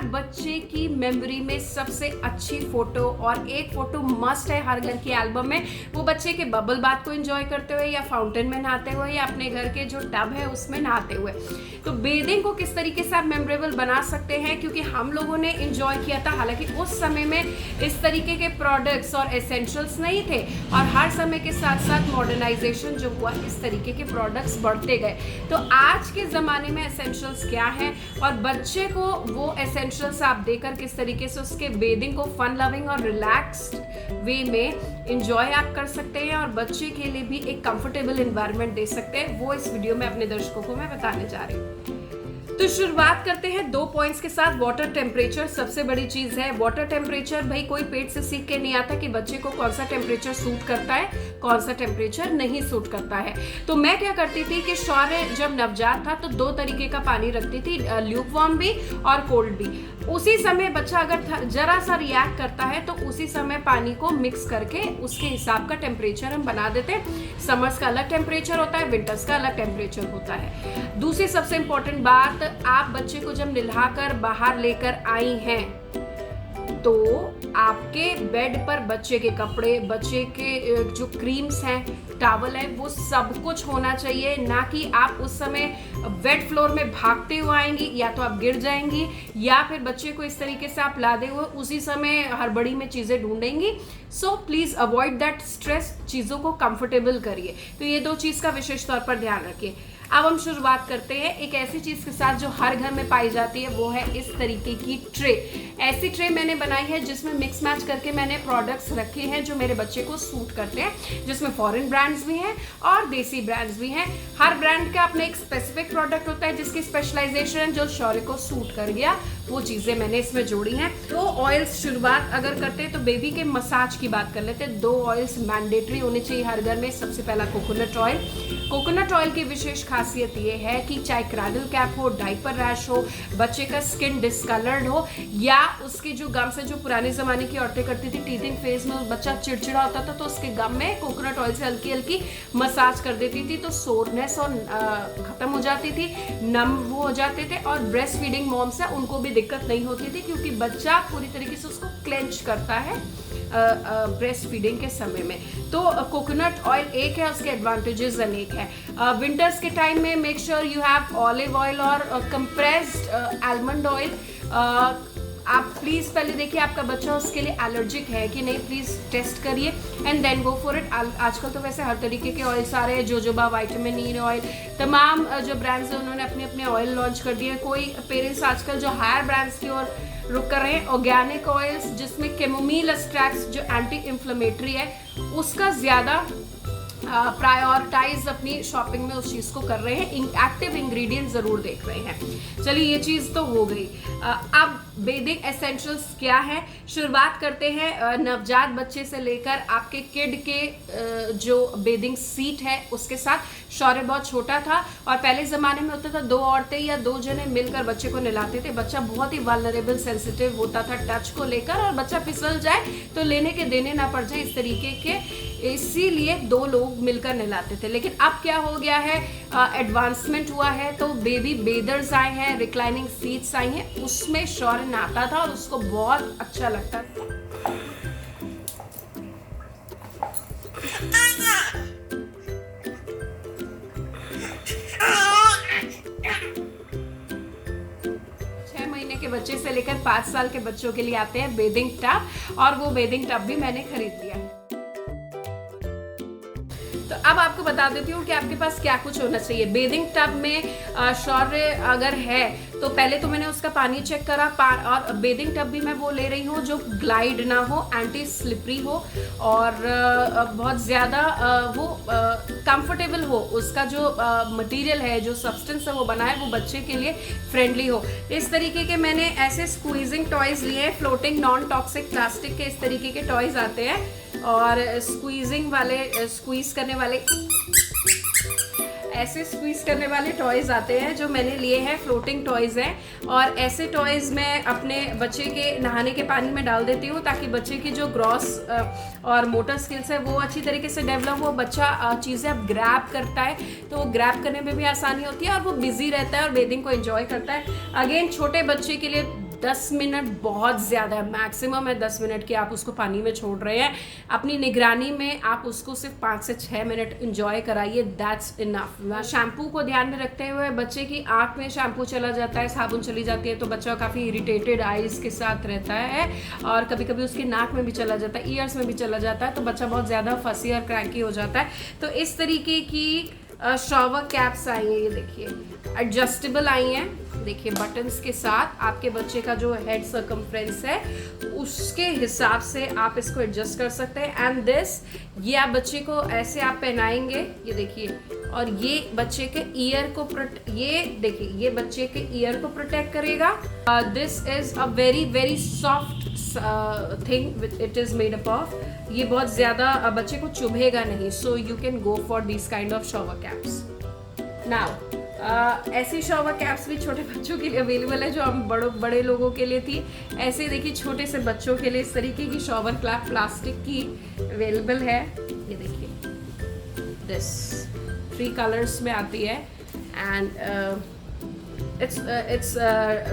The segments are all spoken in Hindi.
बच्चे की मेमोरी में सबसे अच्छी फोटो और एक फोटो मस्ट है हर घर की एल्बम में, वो बच्चे के बबल बाथ को एंजॉय करते हुए या फाउंटेन में नहाते हुए या अपने घर के जो टब है उसमें नहाते हुए। तो बेदिंग को किस तरीके से आप मेमोरेबल बना सकते हैं, क्योंकि हम लोगों ने एंजॉय किया था, हालांकि उस समय में इस तरीके के प्रोडक्ट्स और एसेंशियल्स नहीं थे, और हर समय के साथ साथ मॉडर्नाइजेशन जो हुआ इस तरीके के प्रोडक्ट्स बढ़ते गए। तो आज के ज़माने में एसेंशियल्स क्या है और बच्चे को वो एसेंशियल्स आप देकर किस तरीके से उसके बेदिंग को फन लविंग और रिलैक्स्ड वे में एंजॉय आप कर सकते हैं और बच्चे के लिए भी एक कंफर्टेबल एनवायरनमेंट दे सकते हैं, वो इस वीडियो में अपने दर्शकों को मैं बताने जा रही हूँ। तो शुरुआत करते हैं 2 पॉइंट्स के साथ। वाटर टेम्परेचर सबसे बड़ी चीज है। वाटर टेम्परेचर भाई कोई पेट से सीख के नहीं आता कि बच्चे को कौन सा टेम्परेचर सूट करता है, कौन सा टेम्परेचर नहीं सूट करता है। तो मैं क्या करती थी कि शौर्य जब नवजात था तो 2 तरीके का पानी रखती थी, ल्यूक वार्म भी और कोल्ड भी। उसी समय बच्चा अगर जरा सा रिएक्ट करता है तो उसी समय पानी को मिक्स करके उसके हिसाब का टेम्परेचर हम बना देते हैं। समर्स का अलग टेम्परेचर होता है, विंटर्स का अलग टेम्परेचर होता है। दूसरी सबसे इंपॉर्टेंट बात, आप बच्चे को जब नहलाकर बाहर लेकर आई हैं तो आपके बेड पर बच्चे के कपड़े, बच्चे के जो क्रीम्स हैं, टॉवल है, वो सब कुछ होना चाहिए, ना कि आप उस समय वेट फ्लोर में भागते हुए आएंगी, या तो आप गिर जाएंगी या फिर बच्चे को इस तरीके से आप लादे हुए उसी समय हड़बड़ी में चीज़ें ढूंढेंगी। So please avoid that stress, चीज़ों को कंफर्टेबल करिए। तो ये 2 चीज़ का विशेष तौर पर ध्यान रखिए। अब हम शुरुआत करते हैं एक ऐसी चीज़ के साथ जो हर घर में पाई जाती है, वो है इस तरीके की ट्रे। ऐसी ट्रे मैंने बनाई है जिसमें मिक्स मैच करके मैंने प्रोडक्ट्स रखे हैं जो मेरे बच्चे को सूट करते हैं, जिसमें फॉरेन ब्रांड्स भी हैं और देसी ब्रांड्स भी हैं। हर ब्रांड का अपना एक स्पेसिफिक प्रोडक्ट होता है जिसकी स्पेशलाइजेशन जो शौर्य को सूट कर गया, वो चीज़ें मैंने इसमें जोड़ी हैं। 2 ऑयल्स शुरुआत अगर करते हैं तो बेबी के मसाज की बात कर लेते हैं। 2 ऑयल्स मैंडेटरी होने चाहिए हर घर में। सबसे पहला कोकोनट ऑयल। कोकोनट ऑयल की विशेष खासियत ये है कि चाहे क्रैडल कैप हो, डाइपर रैश हो, बच्चे का स्किन डिस्कलर्ड हो, या उसके जो गम से जो पुराने ज़माने की औरतें करती थी टीथिंग फेज में, बच्चा चिड़चिड़ा होता था तो उसके गम में कोकोनट ऑयल से हल्की हल्की मसाज कर देती थी तो सोरनेस और ख़त्म हो जाती थी, नम वो हो जाते थे। और ब्रेस्ट फीडिंग मॉम्स है उनको भी दिक्कत नहीं होती थी क्योंकि बच्चा पूरी तरीके से उसको क्लेंच करता है ब्रेस्ट फीडिंग के समय में। तो कोकोनट ऑयल एक है, उसके एडवांटेजेस अनेक है। विंटर्स के टाइम में make sure you have olive oil और कंप्रेस्ड आलमंड ऑयल। आप प्लीज़ पहले देखिए आपका बच्चा उसके लिए एलर्जिक है कि नहीं, प्लीज़ टेस्ट करिए and then go for it. आजकल तो वैसे हर तरीके के ऑयल्स आ रहे हैं, जोजोबा विटामिन ई ऑयल, तमाम जो ब्रांड्स हैं उन्होंने अपने अपने ऑयल लॉन्च कर दिए। कोई पेरेंट्स आजकल जो हायर ब्रांड्स की ओर रुक कर रहे हैं, ऑर्गेनिक ऑयल्स जिसमें कैमोमिल एक्सट्रैक्ट्स जो एंटी इन्फ्लेमेटरी है उसका ज़्यादा प्रायोरिटाइज अपनी शॉपिंग में उस चीज़ को कर रहे हैं, एक्टिव इंग्रेडिएंट ज़रूर देख रहे हैं। चलिए ये चीज़ तो हो गई। अब बेदिंग एसेंशियल्स क्या है, शुरुआत करते हैं नवजात बच्चे से लेकर आपके किड के जो बेदिंग सीट है उसके साथ। शौर्य बहुत छोटा था और पहले ज़माने में होता था 2 औरतें या 2 जने मिलकर बच्चे को नहलाते थे। बच्चा बहुत ही वल्नरेबल सेंसिटिव होता था टच को लेकर, और बच्चा फिसल जाए तो लेने के देने ना पड़ जाए इस तरीके के, इसीलिए 2 लोग मिलकर नहलाते थे। लेकिन अब क्या हो गया है, एडवांसमेंट हुआ है तो बेबी बेदर्स आए हैं, रिक्लाइनिंग सीट्स आई हैं, उसमें शौर्य नहाता था और उसको बहुत अच्छा लगता था। 6 महीने के बच्चे से लेकर 5 साल के बच्चों के लिए आते हैं बेदिंग टब, और वो बेदिंग टब भी मैंने खरीद लिया। तो अब आपको बता देती हूँ कि आपके पास क्या कुछ होना चाहिए। बेदिंग टब में शौर्य अगर है तो पहले तो मैंने उसका पानी चेक करा, और बेदिंग टब भी मैं वो ले रही हूँ जो ग्लाइड ना हो, एंटी स्लिपरी हो और बहुत ज़्यादा वो कंफर्टेबल हो। उसका जो मटेरियल है, जो सब्सटेंस है वो बना है, वो बच्चे के लिए फ्रेंडली हो। इस तरीके के मैंने ऐसे स्क्वीजिंग टॉयज़ लिए हैं, फ्लोटिंग नॉन टॉक्सिक प्लास्टिक के इस तरीके के टॉयज़ आते हैं, और स्क्वीजिंग वाले, स्क्वीज करने वाले, ऐसे स्क्वीज करने वाले टॉयज़ आते हैं जो मैंने लिए हैं, फ्लोटिंग टॉयज़ हैं। और ऐसे टॉयज़ मैं अपने बच्चे के नहाने के पानी में डाल देती हूँ ताकि बच्चे की जो ग्रॉस और मोटर स्किल्स है वो अच्छी तरीके से डेवलप हो। बच्चा चीज़ें अब ग्रैब करता है तो वो ग्रैब करने में भी आसानी होती है और वो बिजी रहता है और बेदिंग को एंजॉय करता है। अगेन छोटे बच्चे के लिए 10 मिनट बहुत ज़्यादा है, मैक्सिमम है 10 मिनट की आप उसको पानी में छोड़ रहे हैं। अपनी निगरानी में आप उसको सिर्फ 5 से 6 मिनट इंजॉय कराइए, दैट्स इनफ। शैम्पू को ध्यान में रखते हुए, बच्चे की आँख में शैम्पू चला जाता है, साबुन चली जाती है तो बच्चा काफ़ी इरिटेटेड आइज़ के साथ रहता है, और कभी कभी उसके नाक में भी चला जाता है, ईयर्स में भी चला जाता है, तो बच्चा बहुत ज़्यादा फंसी और क्रैंकी हो जाता है। तो इस तरीके की शॉवर कैप्स आई हैं, ये देखिए एडजस्टेबल आई हैं, देखिए बटन्स के साथ। आपके बच्चे का जो हेड सर्कमफ्रेंस है उसके हिसाब से आप इसको एडजस्ट कर सकते हैं। एंड दिस, ये आप बच्चे को ऐसे आप पहनाएंगे, ये देखिए, और ये बच्चे के ईयर को ये देखिए, ये बच्चे के ईयर को प्रोटेक्ट करेगा। This is a very very soft thing, it is made up of, ये बहुत ज़्यादा बच्चे को चुभेगा नहीं। So you can go for this kind of shower caps. Now ऐसी शॉवर कैप्स भी छोटे बच्चों के लिए अवेलेबल है जो हम बड़े लोगों के लिए थी। ऐसे देखिए छोटे से बच्चों के लिए इस तरीके की शॉवर कैप प्लास्टिक की अवेलेबल है, ये देखिए, दिस 3 कलर्स में आती है। And it's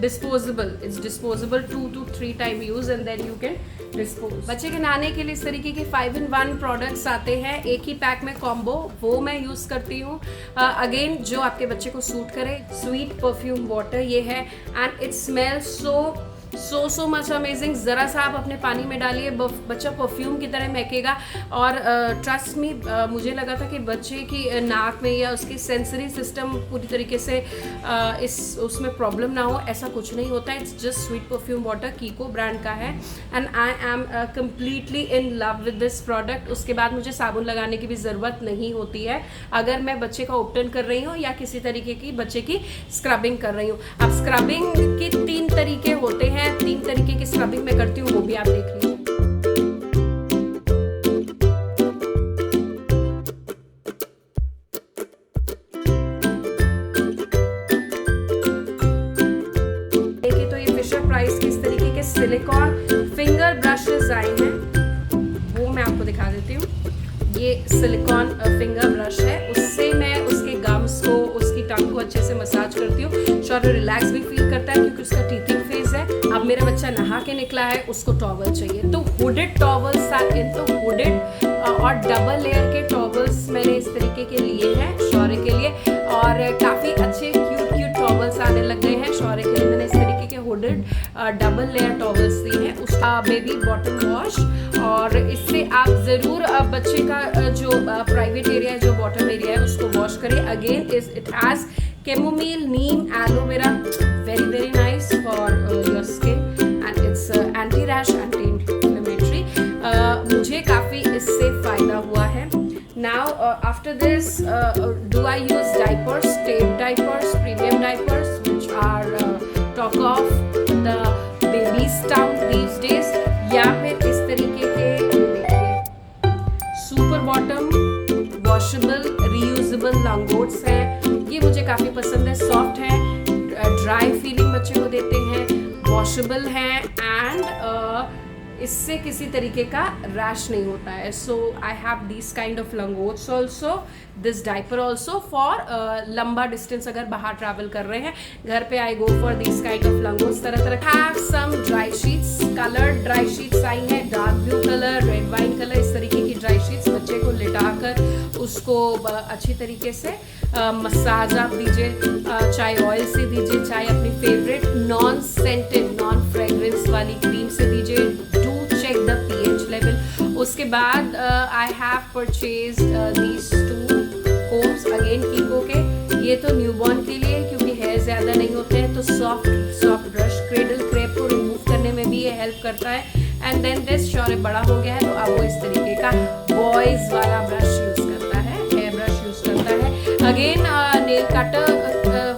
disposable, it's disposable 2 to 3 time use and then you can dispose। बच्चे के नहाने के लिए इस तरीके के 5-in-1 प्रोडक्ट्स आते हैं, एक ही पैक में कॉम्बो, वो मैं यूज़ करती हूँ। अगेन जो आपके बच्चे को सूट करे। स्वीट परफ्यूम वाटर ये है, and it smells so much amazing. ज़रा सा आप अपने पानी में डालिए, बच्चा परफ्यूम की तरह महकेगा। और ट्रस्ट मी, मुझे लगा था कि बच्चे की नाक में या उसकी सेंसरी सिस्टम पूरी तरीके से उसमें प्रॉब्लम ना हो, ऐसा कुछ नहीं होता। It's just sweet perfume water, कीको brand का है, and I am completely in love with this product. उसके बाद मुझे साबुन लगाने की भी ज़रूरत नहीं होती है अगर मैं बच्चे का उपटन कर रही हूँ या किसी तरीके की बच्चे की स्क्रबिंग कर रही हूँ। अब स्क्रबिंग के 3 तरीके होते हैं, 3 तरीके की स्क्रबिंग मैं करती हूँ, वो भी आप देख लीजिए। देखिए तो ये फिशर प्राइस के इस तरीके के सिलिकॉन फिंगर ब्रशेस आए हैं, वो मैं आपको दिखा देती हूँ। ये सिलिकॉन फिंगर ब्रश है, उससे मैं उसके गम्स को, उसकी टंग को अच्छे से मसाज करती हूँ। शॉर्ट रिलैक्स भी फील करता है क्योंकि उसका टीथिंग फेज है। अब मेरा बच्चा नहा के निकला है, उसको टॉवल चाहिए, तो हुडेड टॉवल्स आर इन, तो हुडेड और डबल लेयर के टॉवल्स मैंने इस तरीके के लिए हैं शौर्य के लिए, और काफ़ी अच्छे क्यूट टॉवल्स आने लग गए हैं शौर्य के लिए। मैंने इस तरीके के हुडेड डबल लेयर टॉवल्स दिए हैं। उसका बेबी बॉटम वॉश, और इससे आप ज़रूर बच्चे का जो प्राइवेट एरिया है, जो बॉटम एरिया है, उसको वॉश करें। Again it has chamomile, Neem, aloe vera, very very nice for your skin, and it's anti rash, anti inflammatory. मुझे काफ़ी इससे फ़ायदा हुआ है। Now after this, do I use diapers, tape diapers, premium diapers, which are talk of the baby's tongue these days, या फिर इस तरीके के देखिए सुपर बॉटम वॉशेबल रीयूजेबल लंगोट्स हैं, ये मुझे काफ़ी पसंद है। सॉफ्ट है, ड्राई फीलिंग बच्चे को देते हैं, वॉशेबल हैं, एंड इससे किसी तरीके का रैश नहीं होता है। So I have this kind of लंगोट्स also, this diaper also for लंबा डिस्टेंस अगर बाहर ट्रैवल कर रहे हैं। घर पे I go for this kind of लंगोट्स। तरह have some dry sheets, coloured dry sheets I हैं, dark blue colour, red wine colour, इस तरीके की ड्राई शीट्स। बच्चे को लिटाकर उसको अच्छी तरीके से मसाज आप दीजिए, चाहे ऑयल से दीजिए, चाहे अपनी favourite non scented non fragrance वाली क्रीम से दीजिए। Check the pH level. उसके बाद I have purchased these 2 combs, again Kiko के। ये तो न्यूबॉर्न के लिए, क्योंकि हेयर ज़्यादा नहीं होते हैं, तो सॉफ्ट ब्रश, क्रेडल क्रैप को रिमूव करने में भी ये हेल्प करता है। एंड देन दिस शौर्य बड़ा हो गया है, तो अब वो इस तरीके का बॉयज़ वाला ब्रश यूज़ करता है, हेयर ब्रश यूज़ करता है। अगेन नेल कटर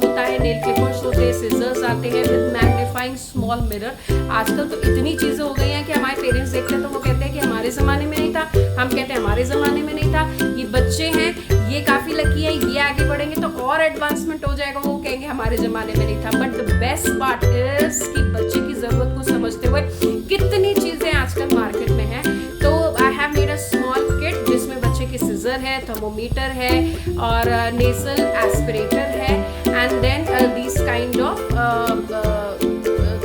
होता है, नेल क्लिपर्स होते हैं, सिजर्स आते हैं विद मैग्नीफाइंग स्मॉल मिरर। आजकल तो इतनी चीज़ें हो गई हैं कि हमारे पेरेंट्स देखते हैं तो वो कहते हैं कि हमारे ज़माने में नहीं था, हम कहते हैं हमारे ज़माने में नहीं था। ये बच्चे हैं, ये काफ़ी लकी है, ये आगे बढ़ेंगे तो और एडवांसमेंट हो जाएगा, वो कहेंगे हमारे ज़माने में नहीं था। But the best part is कि बच्चे की ज़रूरत को समझते हुए कितनी चीज़ें आजकल मार्केट में हैं। तो I have made a small kit जिसमें बच्चे की सिजर है, थर्मोमीटर है, और नेसल एस्पिरेटर है, and then this kind of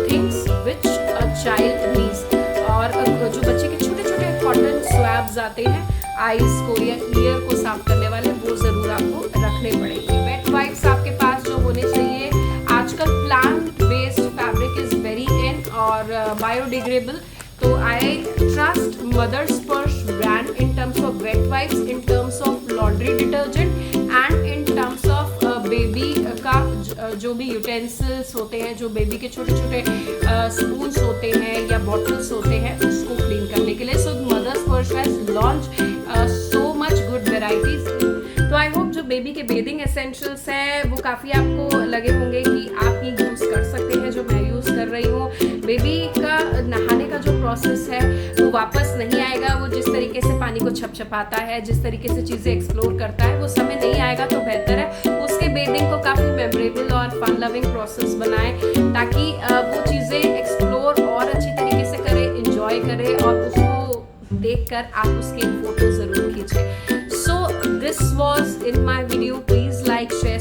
things child needs, और जो बच्चे के छोटे छोटे कॉटन स्वैब्स आते हैं आईज को या ईयर को साफ करने वाले, वो जरूर आपको रखने पड़ेंगे। वेट वाइप्स आपके पास जो होने चाहिए, आजकल plant based fabric is very in और बायोडिग्रेडेबल, तो I trust mother Sparsh brand in terms of wet wipes, in terms of laundry detergent and in terms of baby का जो भी यूटेंसिल्स होते हैं, जो बेबी के छोटे छोटे स्पून्स होते हैं या बॉटल्स होते हैं, उसको क्लीन करने के लिए। सो मदर स्पर्श has launch so much good varieties. तो आई होप जो बेबी के बेदिंग एसेंशियल्स हैं वो काफ़ी आपको लगे होंगे कि आप ये यूज़ कर सकते हैं, जो मैं यूज़ कर रही हूँ। बेबी का नहाने का जो प्रोसेस है वो वापस नहीं आएगा, वो जिस तरीके से पानी को छपछपाता है, जिस तरीके से चीज़ें एक्सप्लोर करता है, वो समय नहीं आएगा, तो बेहतर है उसके बेदिंग को काफ़ी मेमोरेबल और फन लविंग प्रोसेस बनाएं, ताकि वो चीज़ें एक्सप्लोर और अच्छी तरीके से करे, इंजॉय करे, और उसको देखकर आप उसकी फोटो ज़रूर खींचें। So this was in my video. Please like, share